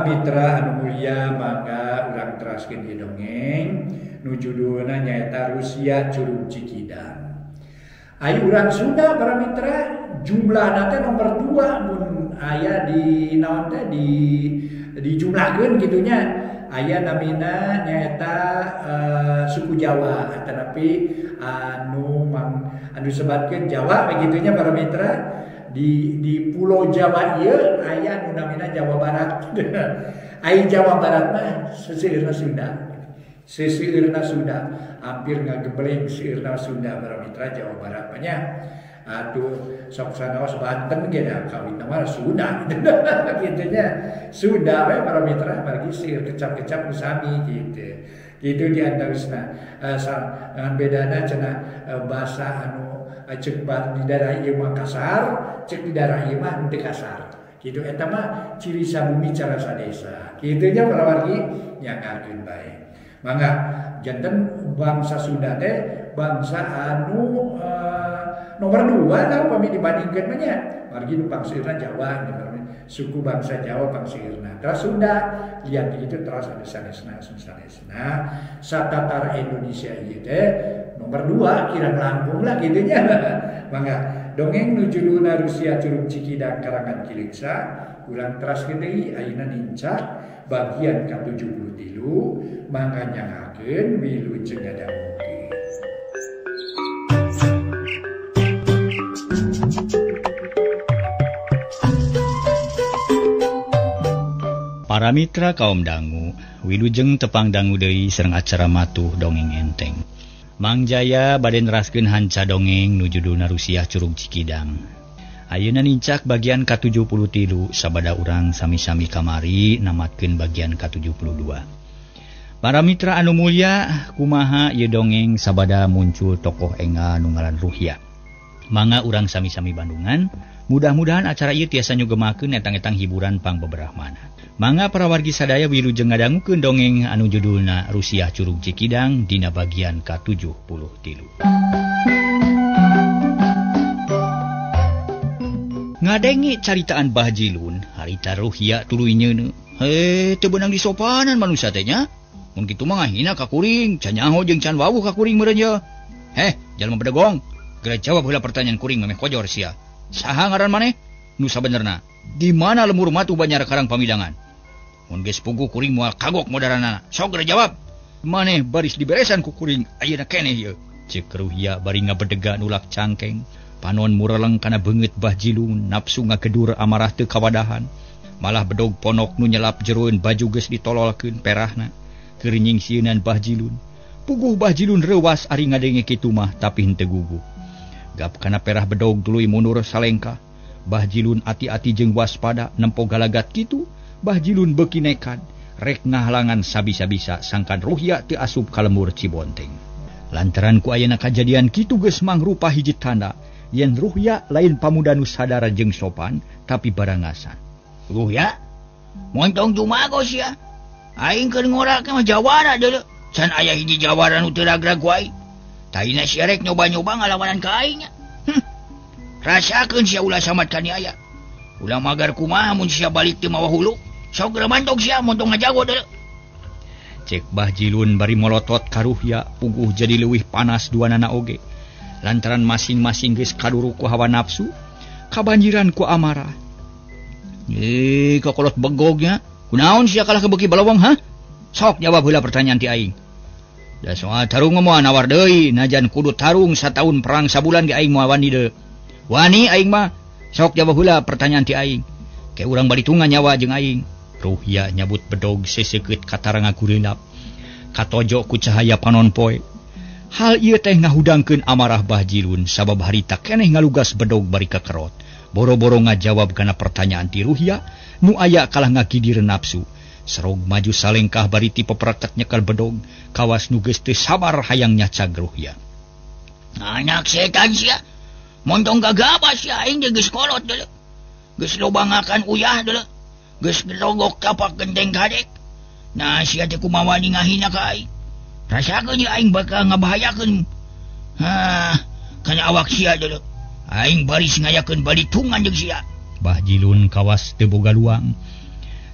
para mitra anu mulia mangga urang teraskeun ieu dongeng nu judulna nyaeta Rusia Curug Cikidang. Aya urang Sunda para mitra jumlahna teh nomor 2 mun aya di naon teh di jumlahkeun kitu nya. Aya namina nyaeta suku Jawa tetapi anu sebatkeun Jawa begitunya para mitra. Di Pulau Jawa ieu aya nu namina Jawa Barat. Ai Jawa Barat mah seseueurna Sunda. Seseueurna Sunda, hampir ngagebleng seueurna Sunda para mitra Jawa Barat mah nya. Atuh sok sanaos Banten ge da kawin mah Sunda. Kitu nya. Sunda we para mitra margi seueur kecap-kecap nu sami kitu. Kitu di antawisna. Ngan bedana cenah bahasa anu cek di daerah ieu mah kasar, cek di daerah ieu mah teu kasar. Kitu eta mah ciri sabumi cara sadesa. Kitu nya para wargi nyangakeun bae. Mangga janten bangsa Sunda teh bangsa anu nomor 2 lah upami dibandingkeun mah nya. Margi nu pangseueurna Jawa, suku bangsa Jawa pangseueurna. Terus Sunda lihat itu terus anu sanesna. Satatar Indonesia ieu teh nomor 2 kirang langkung lah gitu nya. Mangga dongeng nu judulna Rusia Curug Cikidang karangan Kileksa urang teraskeun deui ayeuna nincak bagian ka-73 mangga nyangakeun wilujeng ngadamukeun. Para mitra kaum dangu, wilujeng tepang dangu deui sareng acara matuh dongeng enteng. Mang Jaya bade neraskeun hanca dongeng nu judulna Rusia Curug Cikidang. Ayeuna nincak bagian ka-73 sabada urang sami-sami kamari namatkeun bagian ka-72. Para mitra anu mulia, kumaha ieu dongeng sabada muncul tokoh enggal nu ngaran Ruhya. Mangga urang sami-sami Bandungan, mudah-mudahan acara ieu tiasa nyugemakeun etang-etang hiburan pangbeberahmana. Mangga para wargi sadaya wilujeng ngadangukeun dongeng anu judulna Rusia Curug Cikidang dina bagian ka-73. Ngadengi caritaan Bah Jilun, harita Ruhya tuluy nyeuneu. Teu beunang disopanan manusia teh nya. Mun kitu mah ngahina ka kuring, can nyaho jeung can wawuh ka kuring meureun ye. Jalma bedegong, geura jawab heula pertanyaan kuring memeh kojor sia. Saha ngaran maneh? Nu sabenerna, di mana lemur matu Banjar Karang Pamidangan? Mun geus puguh kuring moal kagok modaranana. Sok geura jawab. Maneh baris diberesan ku kuring ayeuna keneh ieu. Ceuk Ruhya bari ngabedega nulak cangkeng. Panon mureleng kana beungeut Bah Jilun, nafsu ngagedur amarah teu kawadahan. Malah bedog ponok nu nyelap jeroeun baju geus ditololkeun perahna. Keur nyingsieunnan Bah Jilun. Puguh Bah Jilun reuwas ari ngadenge kitu mah tapi henteu guguh. Gap kana perah bedog tuluy mundur salengkah. Bah Jilun ati-ati jeung waspada nempo galagat kitu. Bah Jilun beuki nekat rek ngahlangan sabisa-bisa sangkan Ruhya teu asup ka lemur Cibonteng. Lantaran ku ayeuna kajadian kitu geus mangrupa hiji tanda yen Ruhya lain pamuda nu sadar jeung sopan tapi barangasan. Ruhya, montong jumagos ya. Aing keur ngorak mah jawara deuleu. Can aya hiji jawara nu teu ragrag wae. Taina sia rek nyoba-nyoba ngalawanan ka aing nya. Rasakeun sia ulah samat kani aya. Ulah magar kumaha mun sia balik teu mawa hulu. Sok geura mantog sia montong ngajago deuleu. Cek Bah Jilun bari molotot ka Ruhya, puguh jadi leuwih panas duanana oge. Lantaran masing-masing geus kaduru ku hawa nafsu, kabanjiran ku amarah. Kokolot begognya, kunaon sia kalah kebeuki balawang ha? Sok jawab heula pertanyaan ti aing. Da soal tarung moal nawar deui, najan kudu tarung sataun perang sabulan ge aing moal wani deui. Wani aing mah, sok jawab heula pertanyaan ti aing. Ke urang bari tunga nyawa jeung aing. Ruhya nyabut bedog seseukeut kataranga kurilap. Katojo ku cahaya panon poe. Hal ieu teh ngahudangkeun amarah Bah Jilun sabab harita keneh ngalugas bedog bari kekerot. Boro-boro ngajawab kana pertanyaan ti Ruhya nu aya kalah ngakidir nafsu. Serog maju salengkah bari ti peperetet nyekel bedog, kawas nu geus teu sabar hayang nyacag Ruhya. Anak setan sia. Montong gagabah sia aing geus kolot deuleu. Geus lobangakan uyah deuleu. Geus gelogok kapak genteng kadek. Nah sia teh kumaha ngahina ka aing. Rasakeun ye aing bakal ngabahayakeun. Kana awak sia deuleu. Aing baris ngayakeun balitungan jeung sia. Bah Jilun kawas teu boga luang.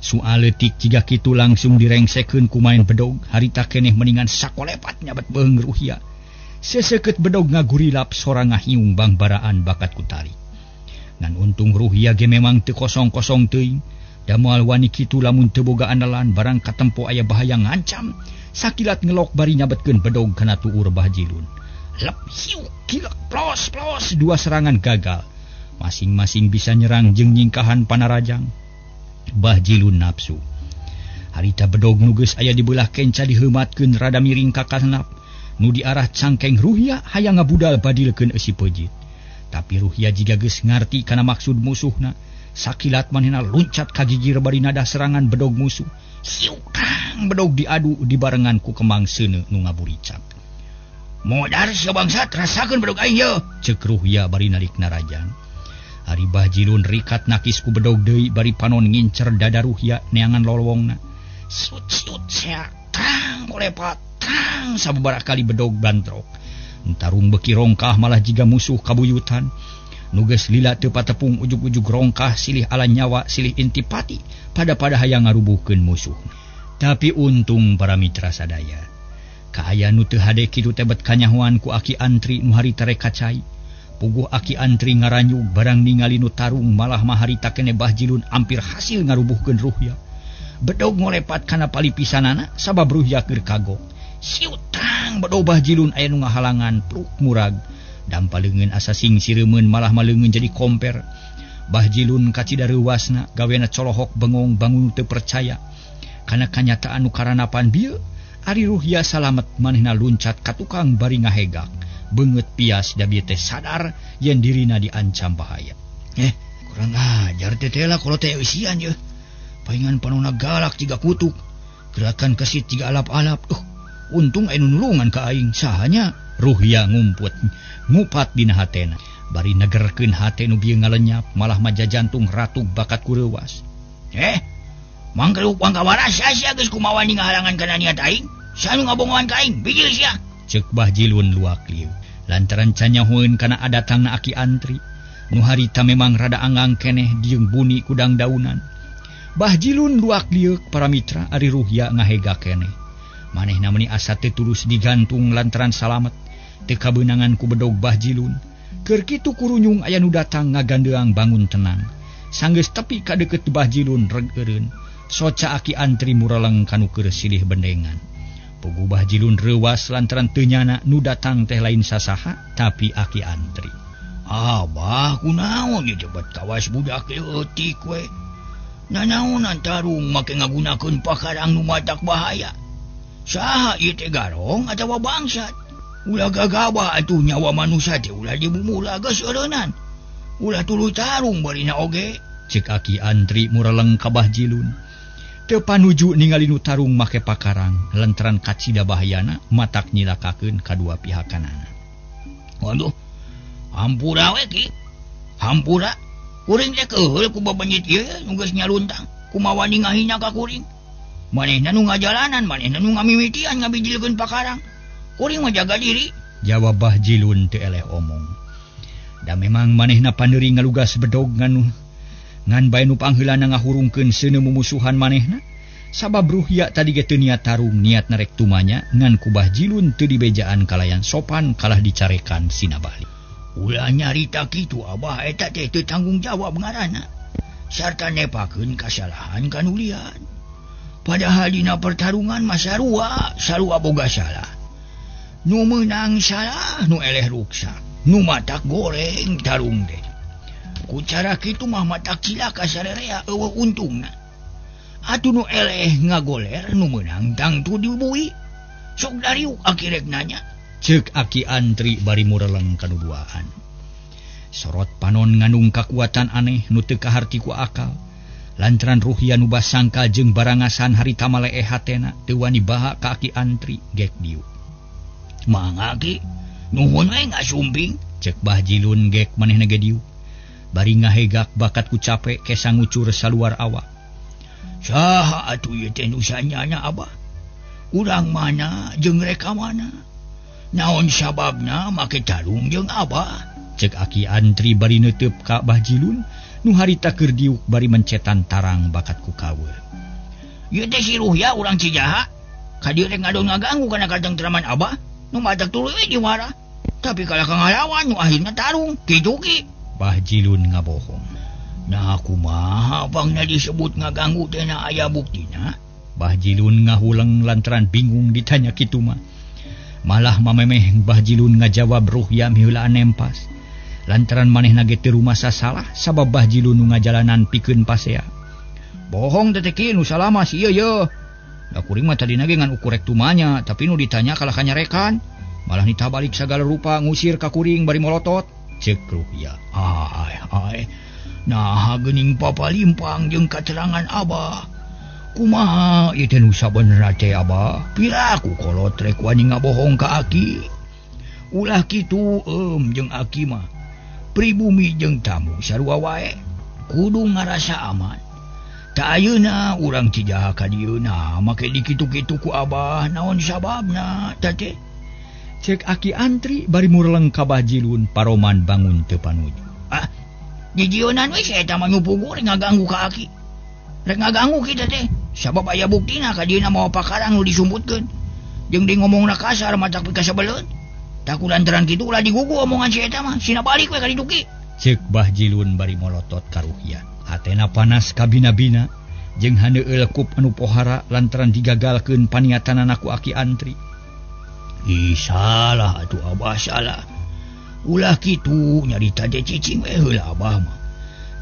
Soal letik jika kitu langsung direngsekeun ku main bedog, harita keneh mendingan sakolepat nyabet beung Ruhia. Seseket bedog ngagurilap sorang ngahiung bangbaraan bakat kutari. Ngan untung Ruhia ge memang teu kosong-kosong teuing, da moal wani kitu lamun teu boga andalan barang katempo aya bahaya ngancam, sakilat ngelok bari nyabetkeun bedog kana tuur Bah Jilun. Lep hiu kilek plos dua serangan gagal. Masing-masing bisa nyerang jeung nyingkahan panarajang. Bah Jilun nafsu. Harita bedog nugeus aya di belah kenca diheumatkeun rada miring ka kanap, nu di arah cangkeng Ruhia hayang ngabudal badilkeun eusi peujit. Tapi Ruhia jiga geus ngarti kana maksud musuhna, sakilat manehna luncat ka gigir bari nada serangan bedog musuh. Hiu kang bedog diadu dibarengan ku kemang seuneu nu ngaburicak. Modar sia bangsat rasakeun bedog aing ye, ceuk Ruhia bari nalik narajang. Ari Bah Jilun rikat nakis ku bedog deui bari panon ngincer dada Ruhia neangan lolowongna. Sut sia tang kolepat tang sababaraha kali bedog bantrok. Tarung beki rongkah malah jiga musuh kabuyutan. Nuges lila teu patepung ujug-ujug rongkah silih ala nyawa silih intipati pada hayang ngarubuhkeun musuh. Tapi untung para mitra sadaya. Kaaya nu teu hade kitu tebet kanyahoan ku Aki Antri nu harita rek kacai. Puguh Aki Antri ngaranyug barang ningali nu tarung malah maharita kene Bah Jilun ampir hasil ngarubuhkeun Ruhia. Bedog ngolepat kana palipisanana sabab Ruhia keur kagok. Siutang bedog Bah Jilun aya nu ngahalangan pluk murag. Dampaleungeun asa sing sireumeuun malah maleungeun jadi komper. Bah Jilun kacida reuwasna gawena colohok bengong bangun teu percaya. Kana kanyataan nu karanapan bieu, ari Ruhia salamet manehna luncat ka tukang bari ngahegak. Beungeut pias da bieu teh sadar yen dirina diancam bahaya. Kurang ajar teh tela kalau teh eusian ye. Paingan panonna galak jiga kutuk. Gerakan kesit jiga alap-alap. Untung anu nulungan ka aing sahanya. Ruhia ngupat dina hatena. Bari negerkeun hate nu bieu ngalenyap malah maja jantung ratug bakat kureuwas. Mangkeruk pangkawaras sia geus kumaha ngahalangan kana niat aing. Sanu ngabongoan ka aing bijil sia. Ceuk Bah Jilun luak lieu. Lantaran canyahoeun kana adatangna Aki Antri. Nu harita memang rada anggang keneh dieung buni kudang daunan. Bah Jilun luak lieu para mitra ari Ruhia ngahega keneh. Manehna meuni asa teu tulus digantung lantaran salamet. Teu kabeunangan ku bedog Bah Jilun. Keur kitu kurunyung aya nu datang ngagandeang bangun tenang. Sanggeus tepi ka deukeut Bah Jilun regeureun. Soca Aki Antri mureleng kanu keur silih bendengan. Puguh Bah Jilun reuwas lantaran teu nyana nu datang teh lain sasaha tapi Aki Antri. Abah kunaon ieu cepet kawas budak leutik we. Nanaonan tarung make ngagunakeun pakarang nu matak bahaya. Saha ieu teh garong atawa bangsat? Ulah gagabah atuh nyawa manusia teh ulah dibumula geus eureunnan. Ulah tuluy tarung barina oge, ceuk Aki Antri mureleng ka Bah Jilun. Teu panuju ningali nu tarung make pakarang lantaran kacida bahayana matak nyilakakeun kadua pihakanana. Waduh, hampura we ki. Hampura. Kuring teh keheul ku babanyit ieu nu geus nyaluntang. Kumaha ningahina ka kuring. Manehna nu ngajalanan, manehna nu ngamimitian ngabijilkeun pakarang. Kuring mah jaga diri. Jawab Bah Jilun teu eleh omong. Da memang manehna pandeuri ngalugas bedog ngan bae nu pangheulana ngahurungkeun seuneu mumusuhan manehna. Sabab Ruhia tadi ge teu niat tarung, niat narek tumanya ngan ku Bah Jilun teu dibejaan kalayan sopan kalah dicarekan sina bali. Ulah nyarita kitu abah eta teh teu tanggung jawab ngaranna. Sarta nepakeun kasalahan kanu lian. Padahal dina pertarungan mah sarua boga salah. Nu meunang salah, nu eleh ruksak, nu matak goreng tarung teh. Ku cara kitu mah matak cilaka sarerea eueuh untungna. Atuh nu eleh ngagoler nu meunang tangtu diubui. Sok dariuk akirek nanya. Ceuk Aki Antri bari mureleng kanuduaan. Sorot panon ngandung kakuatan aneh nu teu kaharti ku akal. Lantaran Ruhia nu basangka jeung barangasan harita maleeh hatena teu wani baha ka Aki Antri gek diu. Mangga ki, nuhun we ngasumping, ceuk Bah Jilun gek manehna ge diu. Bari ngahegak bakat ku capek kesa ngucur saluar awak. Saha atuh ieu teh nu sanyana abah? Urang mana jeung reka mana? Naon sababna make tarung jeung abah? Cek Aki Antri bari neuteup ka Abah Jilun nu harita keur diuk bari mencetan tarang bakat ku kaweur. Ieu teh si Ruhya urang Cijaha. Ka dieu rek ngadon ngaganggu kana katengteraman Abah nu matak tuluy we juara. Tapi kalau ngalawan nu akhirna tarung kitu ki. Bah Jilun ngabohong. Nah kumaha bangna disebut ngaganggu teh na aya buktina? Bah Jilun ngahuleng lantaran bingung ditanya kitu mah. Malah mamemeh Bah Jilun ngajawab Ruhya miheulaan nempas. Lantaran manehna ge teu rumasa salah sabab Bah Jilun nu ngajalanan pikeun pasea. Bohong teh ki nu salama si ieu yeuh. Da kuring mah tadina ge ngan ukur rek tumanya, tapi nu ditanya kalah kanyarekan. Malah nitabalik sagala rupa ngusir ka kuring bari molotot. Cek Ruhya. Ai. Nah geuning papalimpang jeung katerangan Abah. Kumaha ieu teh nu sabenerna teh Abah? Piraku kolot rek wani ngabohong ka Aki. Ulah kitu jeung Aki mah. Pribumi jeung tamu sarua wae kudu ngarasa aman. Ta ayeuna urang Cijaha ka dieu na make dikitu-kitu ku Abah naon sababna tah teh? Cek Aki Antri bari mureleng ka Bah Jilun paroman bangun teu panuju. Jijionan we si eta mah nyupugu rek ngaganggu ka Aki. Rek ngaganggu kita teh sabab aya buktina ka dieuna moal pakarang nu disumputkeun. Jeung di ngomongna kasar matak pi ka sabeleut. Tak lantaran kitu ulah digugu omongan si eta mah, sina balik we ka ditu ki. Cek Bah Jilun bari molotot ka Ruhya. Hatena panas ka bina-bina jeung handeueul kup anu pohara lantaran digagalkeun paniatanana ku Aki Antri. Salah atuh Abah salah. Ulah kitu nyarita teh cicing we heula Abah mah.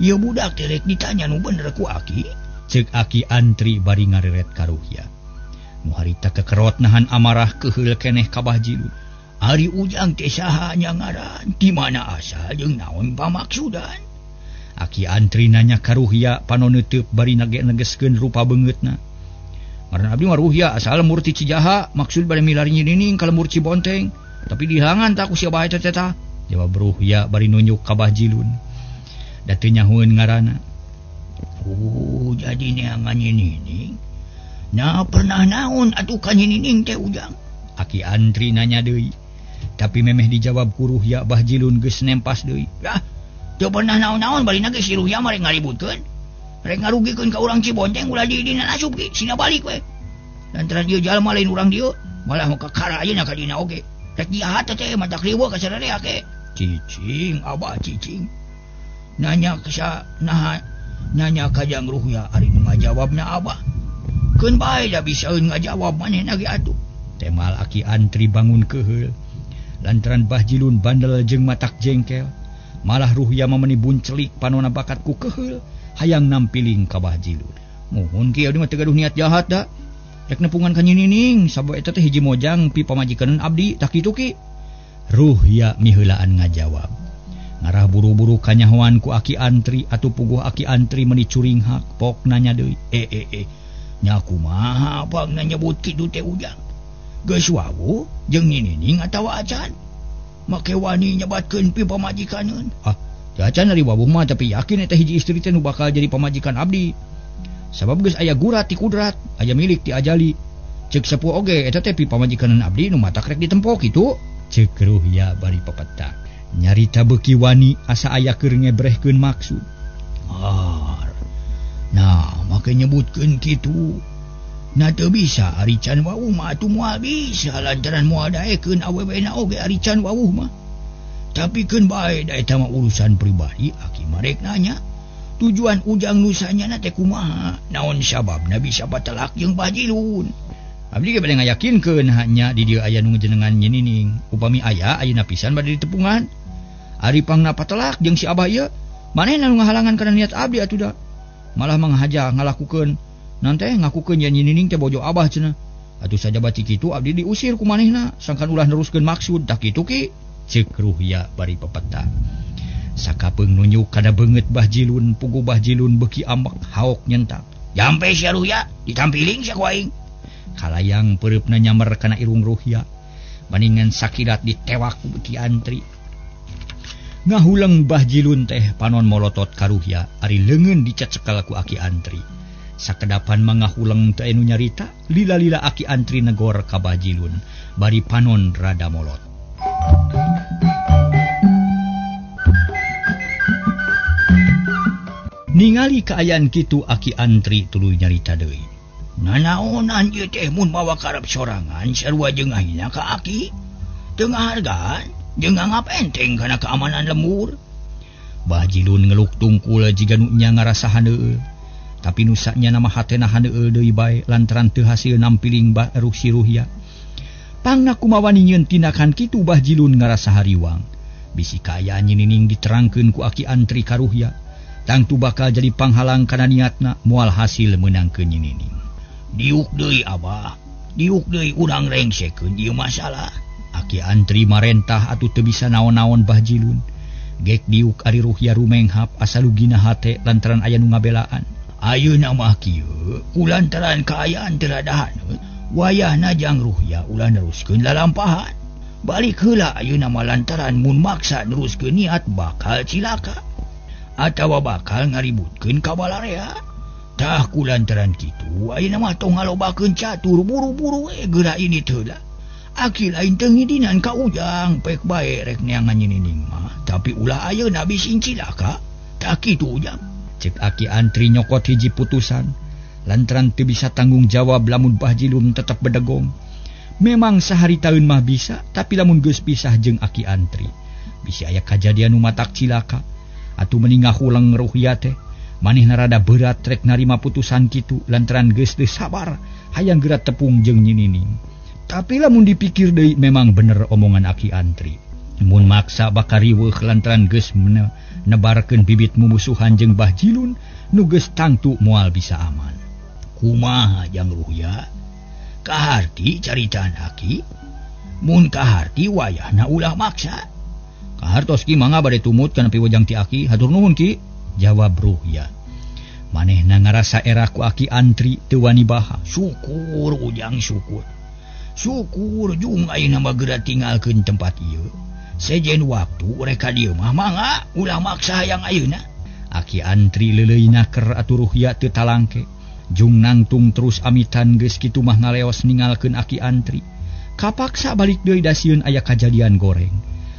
Ieu budak teh rek ditanya nu bener ku Aki. Cek Aki Antri bari ngareret ka Ruhya. Nu harita kekerot nahan amarah keheul keneh ka Bah Jilun. Ari Ujang teh saha nya ngaran, di mana asal jeung naon pamaksudan? Aki Antri nanya ka Ruhya panon neuteub bari negeskeun rupa beungeutna. Ngaran abdi mah Ruhya asal lemur ti Cijaha, maksud bade milari Nyining ka lemur Cibonteng, tapi dihalangan tak ku si Abah eta teh. Jawab Ruhya bari nunjuk ka Bah Jilun. Da teu nyahoeun ngaranna. Jadi neangan Nyining. Nah pernah naon atuh ka Nyining teh Ujang? Aki Antri nanya deui. Tapi memeh dijawab ku Ruhya Bah Jilun geus nempas deui. Yah, teu pernah naon-naon balina ge si Ruhya mah rek ngaributkeun. Rek ngarugikeun ka urang Cibonteng ulah di dina nasup ge, sina balik we. Lantaran dieu jalma lain urang dieu, malah mau kakara ayeuna ka dina oge. Rek jahat teh matak riweuh ka sararea ke. Cicing, Abah cicing. Nanya ka jang Ruhya ari nu ngajawabna Abah. Keun bae da bisaeun ngajawab manehna ge atuh. Temal Aki Antri bangun keheul. Lantaran Bah Jilun bandel jeung matak jengkel, malah Ruhya mameni buncelik panonna bakat ku keheul hayang nampiling ka Bah Jilun. Muhun kieu mah teu gaduh niat jahat da. Rek nepungan ka Nyining sabab eta teh hiji mojang pi pamajikanan abdi tak kitu ki. Ruhya miheulaan ngajawab. Ngarah buru-buru kanyahoan ku Aki Antri atuh puguh Aki Antri meuni curing hak pok nanya deui. Nya kumaha bangna nyebut kitu teh Ujang? Geus wawuh jeung Nyining atawa acan? Make wani nyebatkeun pi pamajikaneun. Teu acan ari wawuh mah tapi yakin eta hiji istri teh nu bakal jadi pamajikan abdi. Sabab geus aya gurat ti kudrat, aya milik ti ajali. Ceuk sepuh oge eta teh pi pamajikanan abdi nu matak rek ditempo kitu. Ceuk Ruhya bari pepetak. Nyarita beuki wani asa aya keur ngebrehkeun maksud. Nah, make nyebutkeun kitu. Na teu bisa ari can wawuh mah atuh moal bisa lantaran moal daekeun awewena oge ari can wawuh mah. Tapi keun bae da eta mah urusan pribadi. Aki marek nanya tujuan Ujang nusanya teh kumaha, naon sababna bisa batelak jeung Bah Jilun. Abdi ge bade ngayakinkeun hanya di dieu aya nu ngejenengan Nyining. Upami aya ayeuna pisan bade ditepungan. Ari pangna patelak jeung si Abah ieu, manehna nu ngahalangan kana niat abdi atuh da. Malah manghaja ngalakukeun nanti ngakukeun yen Nyining teh bojo Abah cenah. Atuh saja bati kitu abdi diusir ku manehna sangkan ulah neruskeun maksud tak kitu ki. Ceuk Ruhya bari pepetak. Sakapeung nunjuk kana beungeut Bah Jilun, puguh Bah Jilun beuki ambek haok nyentak. Jampe sia Ruhya ditampiling sia ku aing. Kalayang peureupna nyamer kana irung Ruhya. Bandingan sakilat ditewak ku Aki Antri. Ngahuleng Bah Jilun teh panon molotot ka Ruhya ari leungeun dicecekel ku Aki Antri. Sakedapan mangahuleng teu anu nyarita, lila-lila Aki Antri negor ka Bah Jilun bari panon rada molot. Ningali kaayaan kitu Aki Antri tuluy nyarita deui. Nanaonan ieu teh mun mawa karep sorangan sarua jeung ahina ka Aki. Teu ngahargaan jeung nganggap enteng kana keamanan lembur. Bah Jilun ngeluk tungkul jiga nu nya ngarasahan heueuh. Tapi nusanya nama hatena handeueuh deui bae lantaran teu hasil nampiling baruh si Ruhya. Pangna kumaha nyieun tindakan kitu Bah Jilun ngarasa hariwang. Bisi kaayaan nyinining diterangkeun ku Aki Antri ka Ruhya. Tangtu bakal jadi panghalang kana niatna moal hasil meunangkeun nyinining. Diuk deui Abah, diuk deui urang rengsekeun ieu masalah. Aki Antri marentah atuh teu bisa naon-naon Bah Jilun. Gek diuk ari Ruhya rumenghap asa lugina hate lantaran aya nu ngabelaan. Ayeuna mah kieu kulantaran kaayaan teu radahan, wayahna jang Ruhya ulah neruskeun lalampahan. Balik heula ayeuna mah lantaran mun maksa neruskeun niat bakal cilaka. Atawa bakal ngaributkeun kabalarea. Tah kulantaran kitu ayeuna mah tong ngalobakeun catur buru-buru we geura ini heula. Aki lain teu ngidinan ka ujang pek bae rek neangan nyinining mah, tapi ulah ayeuna bising cilaka. Tah kitu ujang. Cek Aki Antri nyokot hiji putusan lantaran teu bisa tanggung jawab lamun Bah Jilun tetep bedegong. Memang sahari taun mah bisa, tapi lamun geus pisah jeung Aki Antri bisi aya kajadian nu matak cilaka. Atuh mending ngahulang Ruhya teh manehna rada berat rek narima putusan kitu lantaran geus teu sabar hayang geura tepung jeung nyinining. Tapi lamun dipikir deui memang bener omongan Aki Antri. Mun maksa bakal riweuh lantaran geus nebarkeun bibit mumusuhan jeung Bah Jilun nu geus tangtu moal bisa aman. Kumaha jang Ruhya? Kaharti caritaan Aki? Mun kaharti wayahna ulah maksa. Kahartos ki mangga bade tumut kana piwajang ti Aki, hatur nuhun ki, jawab Ruhya. Manehna ngarasa era ku Aki Antri teu wani baha. Syukur ujang syukur. Syukur jung ayeuna mah geura tinggalkeun tempat ieu. Sejen waktu reka dieu mah mangga ulah maksa hayang ayeuna. Aki Antri leuleuina keur atuh Ruhya teu talangke. Jung nangtung terus amitan geus kitu mah ngaleos ningalkeun Aki Antri. Kapaksa balik deui da sieun aya kajadian goreng.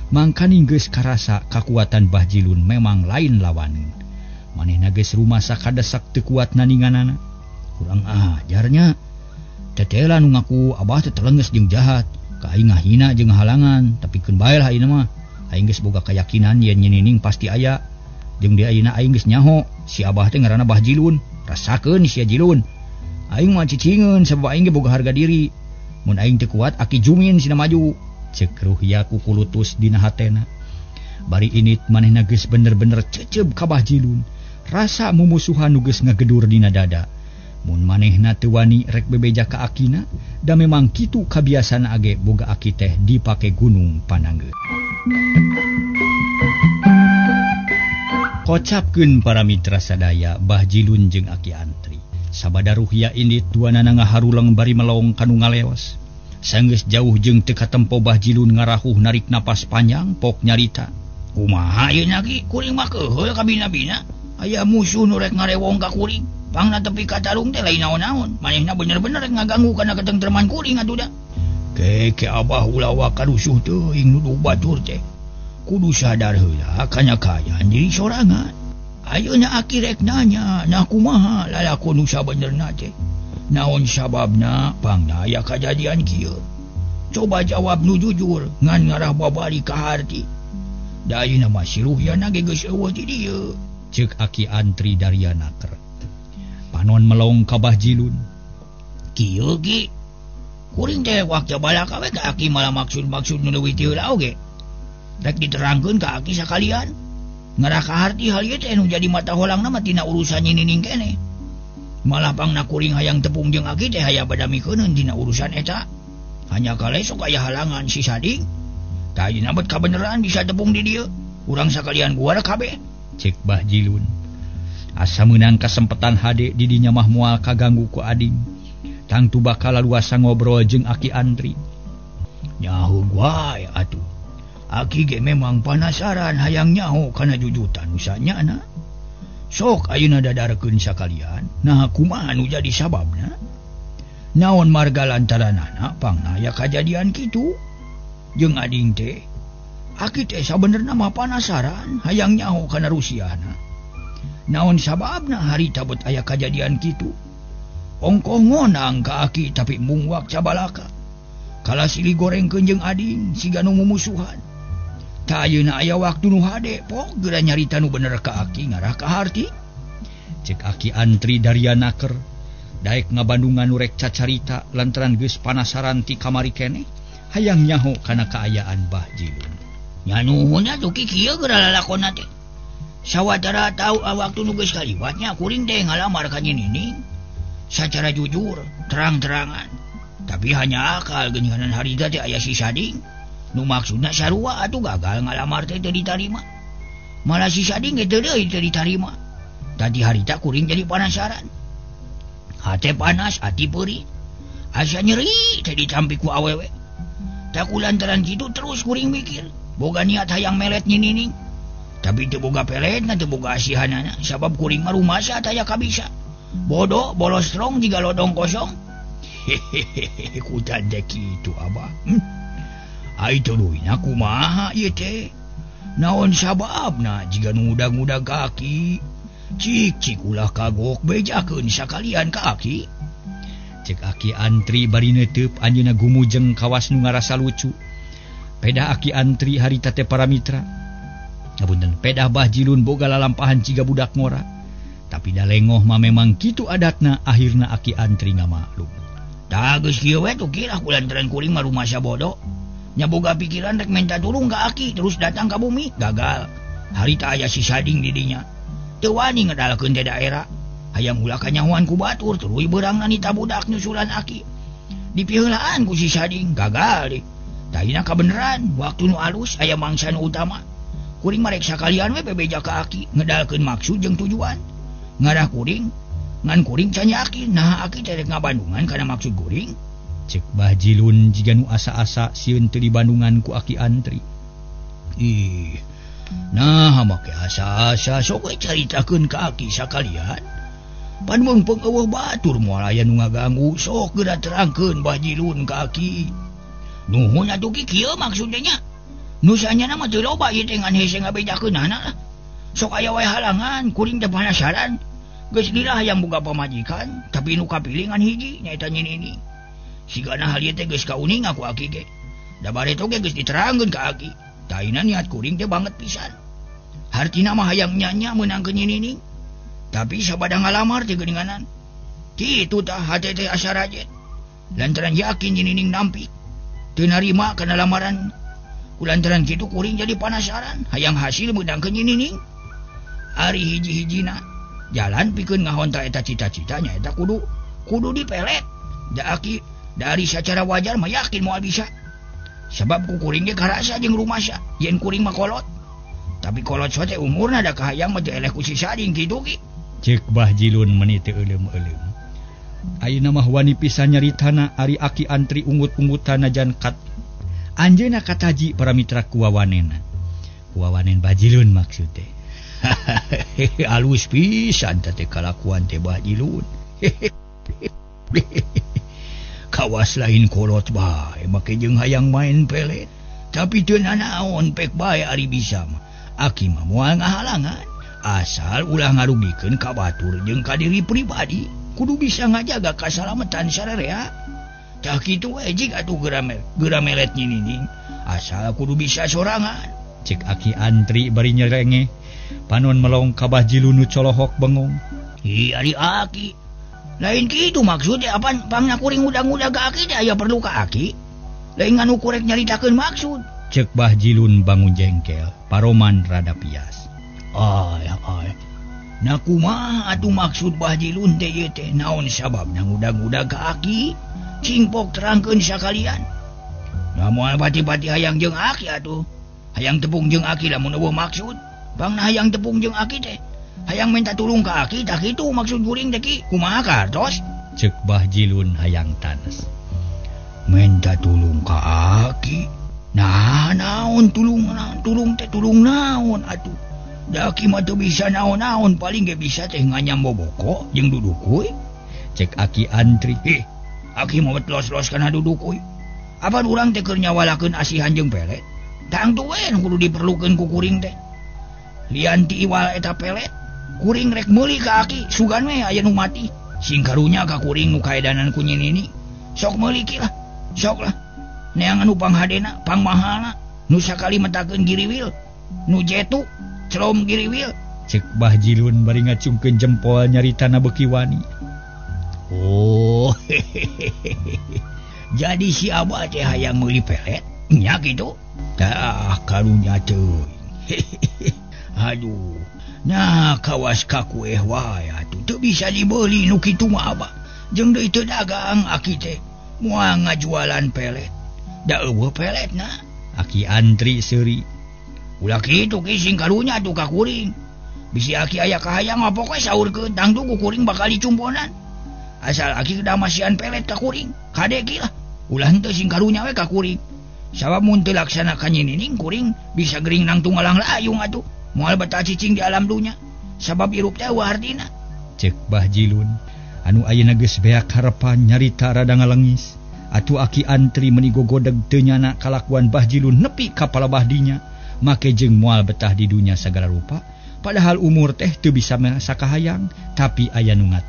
Mangkaning geus karasa kakuatan Bah Jilun memang lain lawaneun. Manehna geus rumasa kadesak teu kuat naninganana. Kurang ajarnya. Tetela nu ngaku Abah teh telenges jeung jahat. Ka aing ngahina jeung halangan, tapi keun bae lah ayeuna mah. Aing geus boga keyakinan yen nyinining pasti aya. Jeung di ayeuna aing geus nyaho, si Abah teh ngaranna Bah Jilun. Rasakeun sia Jilun. Aing mah cicingeun sabab aing ge boga harga diri. Mun aing teu kuat Aki Jumin sina maju. Cek Ruhya ku kulutus dina hatena. Bari init manehna geus bener-bener cecep ka Bah Jilun. Rasa mumusuhan nu geus ngagedur dina dada. Mun manehna teu wani rek bebeja ka Akina, da memang kitu kabiasaan age boga Aki teh dipake gunung pananggeut. Kocapkeun para mitra sadaya Bah Jilun jeung Aki Antri. Sabada Ruhya init duanana ngaharulang bari melong kanu ngaleos. Sanggeus jauh jeung teu katempo Bah Jilun ngarahuh narik napas panjang pok nyarita. Kumaha ayeuna ki kuring mah keheul ka bina-bina. Aya musuh nu rek ngarewong ka kuring. Pangna tepi ka tarung teh lain naon-naon. Manehna bener-bener rek ngaganggu kana ketentreman kuring atuh da. Keke Abah ulah wakarusuh teuing nuduh batur teh. Kudu sadar heula kana kaayaan diri sorangan. Ayeuna Aki rek nanya, nah kumaha lalakon nu sabenerna teh? Naon sababna pangna aya kajadian kieu? Coba jawab nu jujur ngan ngarah babari ka harti. Da ayeuna mah si Ruhya ge geus eueuh ti dieu. Ceuk Aki Antri Daryanaker. Panon melong ka Bah Jilun. Kieu ge kuring teh wak jabalaka we ka Aki malah maksud-maksud nu leuwih ti heula oge. Rek diterangkeun ka Aki sakalian. Ngarah ka harti hal ieu teh nu jadi mata holangna mah tina urusan nyinining keneh. Malah pangna kuring hayang tepung jeung Aki teh haya badamikeun dina urusan eta. Hanya kale sok aya halangan si Sading. Tah ayeuna bet kabeneran bisa tepung di dieu. Urang sakalian guara kabeh. Cek Bah Jilun. Asa meunang kasempetan hade di dinya mah moal kaganggu ku ading. Tangtu bakal laluasa ngobrol jeung Aki Antri. Nyaho wae atuh. Aki ge memang penasaran hayang nyaho kana jujutan usahanyana. Sok ayeuna dadarkeun sakalian, nah kumaha nu jadi sababna? Naon marga lantaranana pangna aya kajadian kitu? Jeung ading teh, Aki teh sabenerna mah penasaran hayang nyaho kana rusiana. Naon sababna harita bet aya kajadian kitu. Ongkoh ngonang ka aki tapi mungwak cabalaka. Kala silih gorengkeun jeung ading siga nu mumusuhan. Ta ayeuna aya waktu nu hade pok geura nyarita nu bener ka aki ngarah ka harti. Cek aki antri Daryanaker daek ngabandungan urek cacarita lantaran geus panasaran ti kamari keneh hayang nyaho kana kaayaan Bah Jilun. Nya nuhunna tuh kieu geura lalakonna teh. Sawatara tahu waktu nu geus kaliwatnya kuring teh ngalamar ka Nining. Secara jujur, terang-terangan. Tapi hanya akal geuninganan harita teh aya si Sading. Nu maksudna sarua atuh gagal ngalamar teh teu ditarima. Malah si Sading ge teu deui teu ditarima. Tadi harita kuring jadi penasaran. Hate panas, hati perih. Asa nyeri teh dicampi ku awewe. Tak kulantaran kitu terus kuring mikir, boga niat hayang melet Nining. Tapi teu boga peletna teu boga asihanana sabab kuring mah rumasa taya kabisa. Bodoh bolos strong jiga lodong kosong. Hehehe kutan teh kitu Abah. Ai tuluyna kumaha ieu teh? Naon sababna jiga nu ngudag-ngudag kaki? Cik ulah kagok bejakeun sakalian ka aki. Cek aki antri bari neuteub anjeunna gumujeng kawas nu ngarasa lucu. Pedah aki antri harita teh para mitra. Ngapunten, pedah Bah Jilun boga lalampahan ciga budak ngora. Tapi da lengoh mah memang kitu adatna, akhirna aki antri ngamaklum. Da geus kieu we tuh kira kulantaran kuring mah rumasa bodoh. Nya boga pikiran rek minta tulung ka aki terus datang ka bumi, gagal. Harita aya si Sading di dinya. Teu wani ngedalkeun teh daerah. Hayang ulah kanyahoan ku batur tuluy beurangna nita budak nyusulan aki. Dipiheulaan ku si Sading, gagal deh. Tahina kabeneran waktu nu alus aya mangsa nu utama. Kuring marek sakalian we bebeja ka aki ngedalkeun maksud jeung tujuan. Ngarah kuring ngan kuring can yakin nah aki teh rek ngabandungan kana maksud kuring. Cek Bah Jilun jiga nu asa-asa sieun teu dibandungan ku aki antri. Ih, nah make asa-asa sok we caritakeun ka aki sakalian. Pan meungpeung eueuh batur moal aya nu ngaganggu sok geura terangkeun Bah Jilun ka aki. Nuhun atuh kieu maksudnya nya. Nu sanyana mah teu loba ieu teh ngan hese ngabejakeunana lah. Sok aya wae halangan kuring teh penasaran. Geus dira hayang boga pamajikan tapi nu kapilih ngan hiji nyaeta Nining. Sigana hal ieu teh geus kauning aku aki ge. Da bare toge geus diterangkeun ka aki. Taina niat kuring teh banget pisan. Hartina mah hayang nyanya meunangkeun Nining. Tapi sabada ngalamar teh geuninganan. Kitu tah hate teh asa rajet. Lantaran yakin Nining nampi. Teu narima kana lamaran. Kulantaran kitu kuring jadi penasaran hayang hasil meunangkeun Nining. Ari hiji-hijina jalan pikeun ngahonta eta cita-citanya eta kudu dipelet. Da aki dari secara wajar mah yakin moal bisa. Sebab ku kuring ge karasa jeung rumasa yen kuring mah kolot. Tapi kolot sote umurna da kahayang mah teu eleh ku si Sading kitu ki. Cek Bah Jilun meuni teu euleum-euleum. Ayeuna mah wani pisan nyaritana ari aki antri ungut-ungutan najan kat anjeunna kataji para mitra kuwawanena. Kuwawanen Bah Jilun maksud teh. Alus pisan teh kalakuan teh Bah Jilun. Kawas lain kolot bae make jeung hayang main pelet. Tapi teu nanaon pek bae ari bisa mah. Aki mah moal ngahalangan. Asal ulah ngarugikeun ka batur jeung ka diri pribadi. Kudu bisa ngajaga kasalamatan sararea. Tah kitu we jig atuh geura melet Nining. Asal kudu bisa sorangan. Cek aki antri bari nyerenge. Panon melong ka Bah Jilun nu colohok bengong. Ih ari aki. Lain kitu maksudnya apaan pangna kuring udag-udag ka aki teh aya perlu ka aki. Lain nganu kurek nyaritakeun maksud. Cek Bah Jilun bangun jengkel. Paroman rada pias. Ay. Nah kumaha atuh maksud Bah Jilun teh ieu teh naon sababna ngudag-udag ka aki? Cingpok terangkeun sakalian. Nah moal pati-pati hayang jeung aki atuh. Hayang tepung jeung aki lamun eueuh maksud. Pangna hayang tepung jeung aki teh. Hayang minta tulung ka aki tah kitu maksud kuring teh ki. Kumaha kartos? Cek Bah Jilun hayang tanes. Minta tulung ka aki. Nah naon tulung teh tulung naon atuh. Da aki mah teu bisa naon-naon paling ge bisa teh nganyam boboko jeung dudukuy. Cek aki antri. Aki mau los-los kana dudukuy. Apa urang teh keur nyawalakeun asihan jeung pelet? Tang tuwe kudu diperlukeun ku kuring teh. Lian ti iwal eta pelet. Kuring rek meuli ka aki, sugan we aya nu mati. Sing karunya ka kuring nu kaedanan ku nini. Sok meuli ki lah. Sok lah. Neangan nu panghadena, pangmahalna. Nu sakali metakeun giriwil. Nu jetu, celom giriwil. Cek Bah Jilun bari ngacungkeun jempol nyaritana beuki wani. Oh, jadi si Abah teh hayang meuli pelet? Nya kitu? Tah karunya teuing. Aduh. Nah, kawas ka kue wae atuh teu bisa dibeli nu kitu mah Abah. Jeung deui teu dagang aki teh moal ngajualan pelet. Da eueuh peletna. Aki antri seuri. Ulah kitu ki sing karunya atuh ka kuring. Bisi aki aya kahayang mah pokoe saurkeun tangtu ku kuring bakal dicumponan. Asal aki kedah masihan pelet ka kuring. Kade ki lah. Ulah henteu sing karunya we ka kuring. Sabab mun teu laksana ka nyinining kuring bisa gering nang tunggalang layung atuh. Moal betah cicing di alam dunya. Sabab irup teh eueuh artina. Cek Bah Jilun anu ayeuna geus beak harepan nyarita rada ngalengis. Atuh aki antri meuni gogodeg teu nyana kalakuan Bah Jilun nepi ka palebah dinya. Make jeung moal betah di dunya sagala rupa. Padahal umur teh teu bisa sakahayang, tapi aya nu ngat.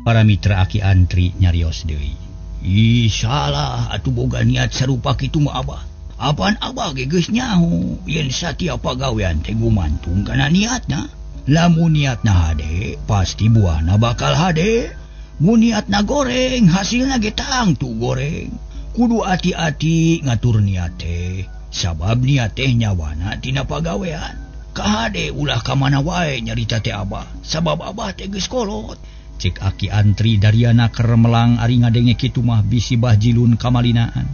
Para mitra aki antri nyarios deui. Ih salah atuh boga niat sarupa kitu mah Abah. Apaan Abah ge geus nyaho yen satiap pagawean teh gumantung kana niatna. Lamun niatna hade pasti buahna bakal hade. Mun niatna goreng hasilna ge tangtu goreng. Kudu hati-hati ngatur niat teh. Sabab niat teh nyawana tina pagawean. Kahade ulah ka mana wae nyarita teh Abah. Sabab Abah teh geus kolot. Cek aki antri dariana keur melang ari ngadenge kitu mah bisi Bah Jilun kamalinaan.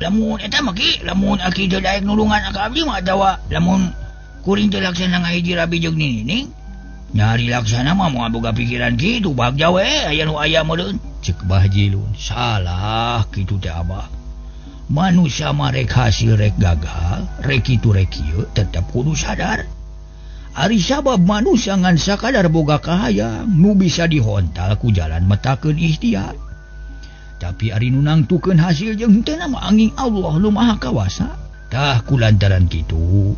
Lamun eta mah ki, lamun aki teu daek nulungan ka abdi mah dawa lamun kuring teu laksana ngahiji rabi jeung ninining. Nyari laksana mah moal boga pikiran kitu bagja we aya nu aya meureun. Cek Bah Jilun, salah kitu teh Abah. Manusia mah rek hasil rek gagal, rek kitu rek ieu tetep kudu sadar. Ari sabab manusia ngan sakadar boga kahayang nu bisa dihontal ku jalan metakeun ikhtiar. Tapi ari nu nangtukeun hasil jeung henteu mah angin Allah nu Maha Kawasa. Tah kulantaran kitu,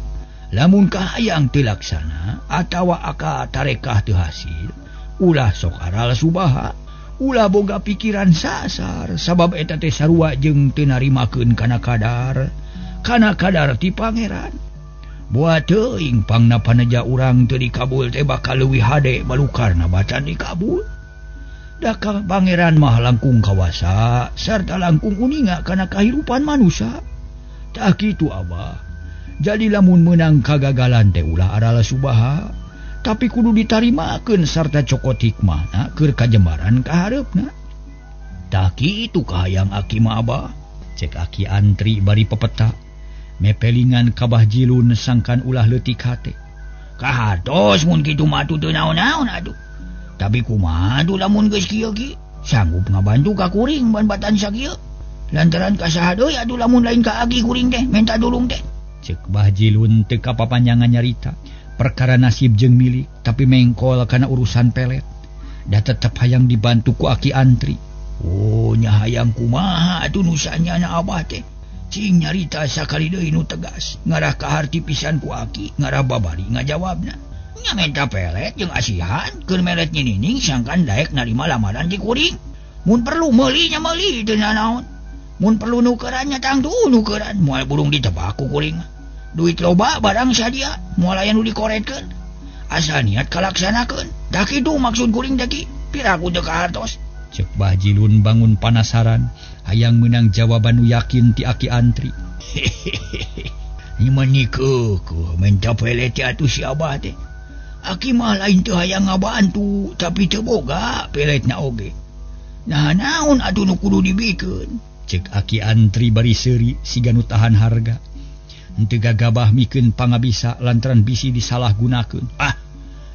lamun kahayang teu laksana atawa aka tarekah teu hasil, ulah sok aral subaha, ulah boga pikiran sasar sabab eta teh sarua jeung teu narimakeun kana kadar ti pangeran. Buat teuing pangna paneja urang teu dikabul teh bakal leuwih hade balukarna bacan dikabul. Da ka pangeran mah langkung kawasa sarta langkung uninga kana kahirupan manusia. Tah kitu Abah. Jadi lamun meunang kagagalan teh ulah aral subaha, tapi kudu ditarimakeun sarta cokot hikmahna keur kajembaran ka hareupna. Tah kitu kahayang aki mah Abah. Cek aki antri bari pepeta. Mepelingan ka Bah Jilun sangkan ulah leutik hate. Kahatos mun kitu mah teu naon-naon atuh. Tapi kumaha atuh lamun geus kieu ki? Sanggup ngabantu ka kuring ban batan sakieu. Lantaran kasaha deui atuh lamun lain ka agi kuring teh minta tulung teh. Cek Bah Jilun teu kapapanjangan nyarita perkara nasib jeung milik, tapi mengkol kana urusan pelet. Da tetep hayang dibantu ku aki antri. Oh nya hayang kumaha atuh nu sanyana Abah teh. Cing nyarita sakali deui nu tegas, ngarah ka harti pisan ku aki, ngarah babari ngajawabna. Nya menta pelet jeung asihan keur melet nyinining sangkan daek narima lamaran di kuring. Mun perlu meuli nya meuli teu naon. Mun perlu nukeran nya tangtu nukeran, moal burung ditebak ku kuring. Duit loba barang sadia, moal aya nu dikoretkeun. Asal niat kalaksanakeun. Da kitu maksud kuring teh ki, piraku teu kahartos. Cek Bah Jilun bangun panasaran, hayang menang jawaban nu yakin ti aki antri. Iman nikeuh minta pelet atuh si Abah teh. Aki mah lain teu hayang ngabantu, tapi teu boga peletna oge. Nah naon atuh nu kudu dibikeun? Cek aki antri bari seuri siga nu tahan harga. Henteu gagabah mikeun pangabisa lantaran bisi disalahgunakeun.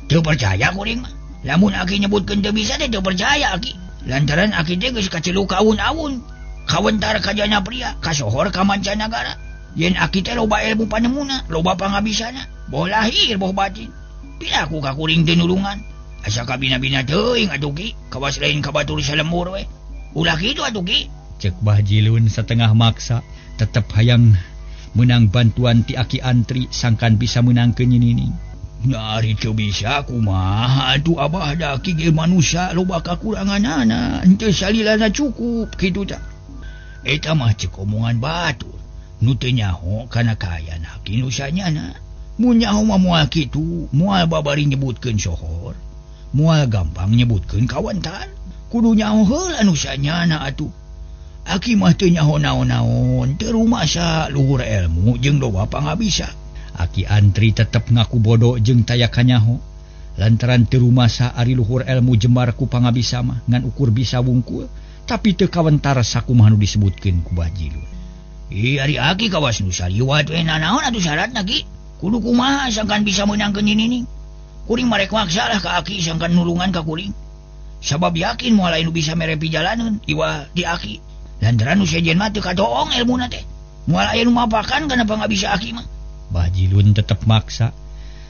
Teu percaya kuring mah. Lamun aki nyebutkeun teu bisa teh teu percaya aki. Lantaran aki teh geus kaceluk awun-awun. Kawentar ka jana pria, kasohor ka mancanagara. Yen aki teh loba ilmu panemuna, loba pangabisana, boh lahir boh batin. Piraku ka kuring teu nulungan. Asa kabina-bina teuing atuh ki, kawas lain ka batur salembur we. Ulah kitu atuh ki. Cek Bah Jilun setengah maksa, tetep hayang menang bantuan ti Aki Antri sangkan bisa menangkeun nyining. Nyari teu bisa kumaha atuh abah da ki ge manusia loba kakuranganana henteu salilana cukup kitu tah. Eta mah ceuk omongan batur nu teu nyaho kana kaayaan Aki nu sanyana. Mun nyaho mah moal kitu moal babari nyebutkeun sohor, moal gampang nyebutkeun kawantan. Kudu nyaho heula nu sanyana atuh. Aki mah teu nyaho naon-naon, teu rumasa luhur ilmu jeung loba pangabisa. Aki Antri tetep ngaku bodoh jeung taya kanyaho lantaran teu rumasa ari luhur ilmu jembar ku pangabisa mah ngan ukur bisa wungkul tapi teu kawentar sakumaha nu disebutkeun ku Bah Jilun. Ari Aki kawas nu saliwat we nanaon atuh syaratna Ki? Kudu kumaha sangkan bisa menangkeun nyining? Kuring marek maksa lah ka Aki sangkan nulungan ka kuring. Sabab yakin moal anu bisa mere pijalaneun iwa di Aki. Lantaran nu sejen mah teu katoong ilmuna teh. Moal aya nu mapakan kana pangabisa Aki mah. Bah Jilun tetep maksa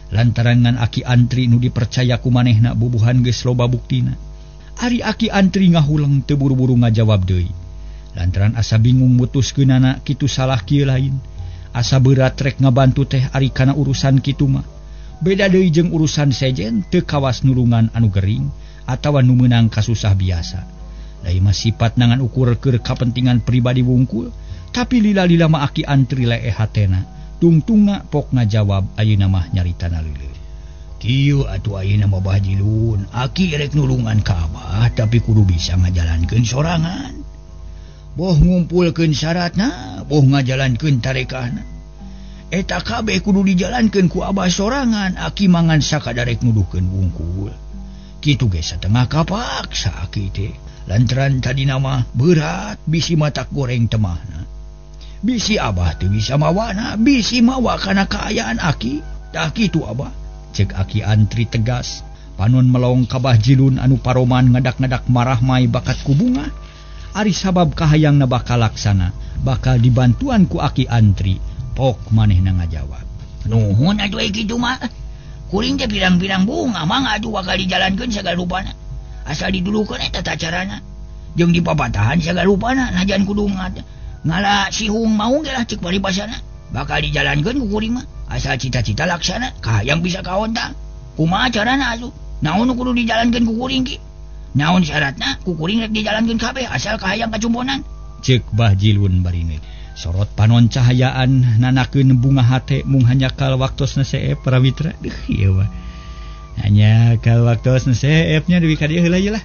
lantaran ngan Aki Antri nu dipercaya ku manehna bubuhan geus loba buktina. Ari Aki Antri ngahulang teu buru-buru ngajawab deui lantaran asa bingung mutuskeunana kitu salah kieu lain. Asa berat rek ngabantu teh ari kana urusan kitu mah. Beda deui jeung urusan sejen teu kawas nulungan anu gering atawa nu meunang kasusah biasa. Lain mah sifat nangan ukur keur kapentingan pribadi wungkul, tapi lila-lila mah Aki Antri lee hatena. Tungtunga pok ngajawab ayeuna mah nyaritana leuleuh. Kieu atuh ayeuna mah Bah Jilun, Aki rek nulungan ka Abah tapi kudu bisa ngajalankeun sorangan. Boh ngumpulkeun syaratna, boh ngajalankeun tarekahna. Eta kabeh kudu dijalankeun ku Abah sorangan, Aki mangan sakadarek nuduhkeun wungkul. Kitu ge satengah kapaksa Aki teh. Lantaran tadina mah berat bisi matak goreng temahna. Bisi Abah teu bisa mawana, bisi mawa kana kaayaan Aki. Tah kitu Abah, cek Aki Antri tegas. Panon melong ka Bah Jilun anu paroman ngadak-ngadak marah mai bakat ku bunga. Ari sabab kahayangna bakal laksana, bakal dibantuan ku Aki Antri. Pok manehna ngajawab. Nuhun atuh kitu mah. Kuring teh pirang-pirang bunga mangga atuh bakal dijalankeun sagala rupana. Asal didulukeun eta tacarana. Jeung dipapatahan sagala rupana najan kudu ngala sihung mau ge lah cek paribasana. Bakal dijalankeun ku kuring mah. Asal cita-cita laksana, kahayang bisa kaonta. Kumaha carana atuh? Naon nu kudu dijalankeun ku kuring Ki? Naon syaratna ku kuring rek dijalankeun kabeh asal kahayang kacumponan? Cek Bah Jilun barineut. Sorot panon cahayaan nanakeun bunga hate mung hanya kal waktosna seep para mitra. Ieu mah. Hanya kal waktosna seepnya deui ka dieu heula lah.